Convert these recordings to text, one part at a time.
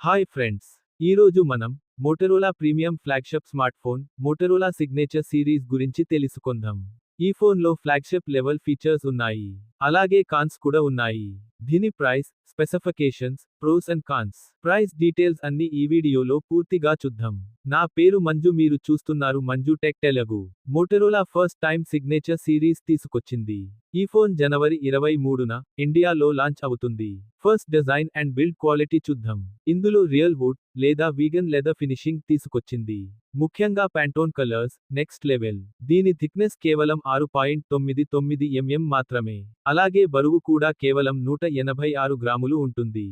Hi friends, ఈరోజు మనం Motorola premium flagship smartphone Motorola signature series గురించి తెలుసుకుందాం. ఈ ఫోన్లో ఫ్లాగ్షిప్ లెవెల్ ఫీచర్స్ ఉన్నాయి, అలాగే కాన్స్ కూడా ఉన్నాయి. దీని price, specifications, pros and cons, price details అన్ని ఈ వీడియోలో పూర్తిగా చూద్దాం. నా పేరు మంజు, మీరు చూస్తున్నారు Manju tech Telugu. Motorola first time signature series తీసుకొచ్చింది. ఈ ఫోన్ జనవరి 23న ఇండియాలో లాంచ్ అవుతుంది. First design and build quality చూద్దాం. ఇందులో రియల్ వుడ్ లేదా వీగన్ లెదర్ ఫినిషింగ్ తీసుకొచ్చింది. ముఖ్యంగా ప్యాంటోన్ కలర్స్ నెక్స్ట్ లెవెల్. దీని థిక్నెస్ కేవలం 6.99 mm మాత్రమే. అలాగే బరువు కూడా కేవలం 186 గ్రాములు ఉంటుంది.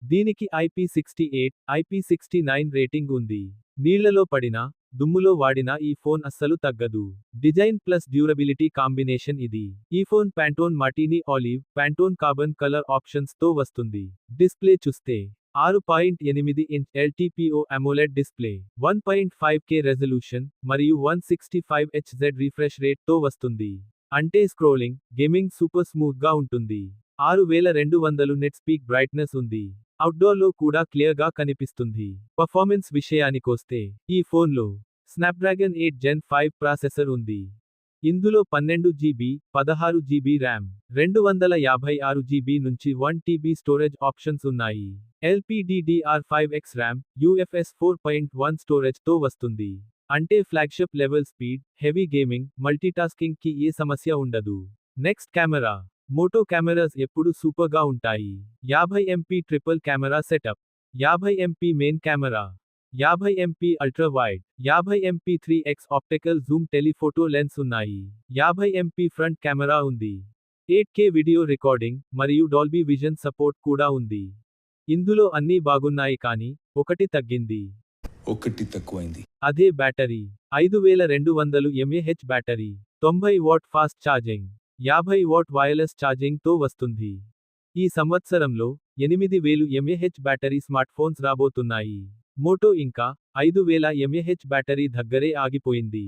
దీనికి IP68, IP69 రేటింగ్ ఉంది. నీళ్లలో పడినా, దుమ్ములో వాడినా ఈ ఫోన్ అస్సలు తగ్గదు. డిజైన్ ప్లస్ డ్యూరబిలిటీ కాంబినేషన్ ఇది. ఈ phone Pantone Martini olive, Pantone carbon colour options తో వస్తుంది. డిస్ప్లే చూస్తే 6.8 inch LTPO AMOLED display, 1.5K resolution మరియు 165 Hz రిఫ్రెష్ రేట్ తో వస్తుంది. అంటే స్క్రోలింగ్, గేమింగ్ సూపర్ స్మూత్ గా ఉంటుంది. 6200 నెట్ పీక్ బ్రైట్నెస్ ఉంది. అవుట్డోర్లో కూడా క్లియర్ గా కనిపిస్తుంది. పర్ఫార్మెన్స్ విషయానికొస్తే ఈ ఫోన్లో స్నాప్డ్రాగన్ 8 Gen 5 ప్రాసెసర్ ఉంది. ఇందులో 12GB, 16GB ర్యామ్, 256GB నుంచి 1TB స్టోరేజ్ ఆప్షన్స్ ఉన్నాయి. LPDDR5X ర్యామ్, UFS 4.1 స్టోరేజ్ తో వస్తుంది. అంటే flagship level speed, heavy gaming, multitasking కి ఏ సమస్య ఉండదు. Next camera. మోటో కెమెరాస్ ఎప్పుడు సూపర్ గా ఉంటాయి. 50MP triple camera setup, 50MP main camera, 50MP ultra wide, 50MP 3x optical Zoom telephoto lens ఉన్నాయి. 50MP ఫ్రంట్ కెమెరా ఉంది. 8K వీడియో రికార్డింగ్ మరియు Dolby vision support కూడా ఉంది. ఇందులో అన్నీ బాగున్నాయి కానీ ఒకటి తగ్గింది. ఒకటి తక్కువైంది. అదే battery. 5200 mAh battery, 90W fast charging, 50W wireless charging తో వస్తుంది. ఈ సంవత్సరంలో 8000 mAh బ్యాటరీ స్మార్ట్ఫోన్స్ రాబోతున్నాయి. మోటో ఇంకా 5000 mAh బ్యాటరీ దగ్గరే ఆగిపోయింది.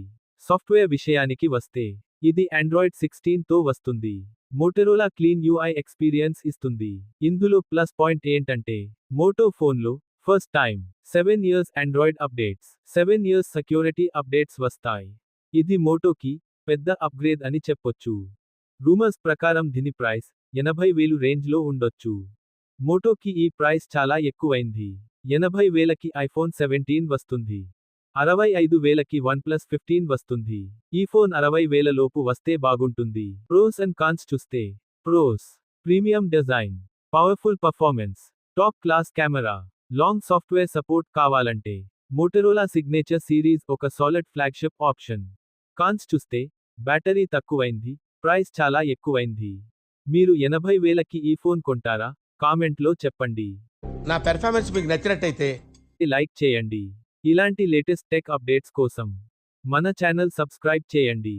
సాఫ్ట్వేర్ విషయానికి వస్తే ఇది Android 16 తో వస్తుంది. మోటరోలా క్లీన్ UI ఎక్స్పీరియన్స్ ఇస్తుంది. ఇందులో ప్లస్ పాయింట్ ఏంటంటే మోటో ఫోన్లో first time 7 years Android updates, 7 years security updates వస్తాయి. ఇది మోటోకి పెద్ద అప్గ్రేడ్ అని చెప్పొచ్చు. రూమర్స్ ప్రకారం దీని ప్రైస్ 80,000 రేంజ్లో ఉండొచ్చు. మోటోకి ఈ ప్రైస్ చాలా ఎక్కువైంది. 80,000కి iPhone 17 వస్తుంది. 65,000కి OnePlus 15 వస్తుంది. ఈ ఫోన్ 60,000 లోపు వస్తే బాగుంటుంది. ప్రోస్ అండ్ కాన్స్ చూస్తే pros, premium design, powerful performance, top class camera, long software support కావాలంటే మోటరోలా సిగ్నేచర్ సిరీస్ ఒక సాలిడ్ ఫ్లాగ్షిప్ ఆప్షన్. కాన్స్ చూస్తే బ్యాటరీ తక్కువైంది, ప్రైస్ చాలా ఎక్కువైంది. మీరు 80,000కి ఈ ఫోన్ కొంటారా? కామెంట్లో చెప్పండి. నా పెర్ఫార్మెన్స్ మీకు నచ్చినట్టయితే లైక్ చేయండి. ఇలాంటి లేటెస్ట్ టెక్ అప్డేట్స్ కోసం మన ఛానల్ సబ్స్క్రైబ్ చేయండి.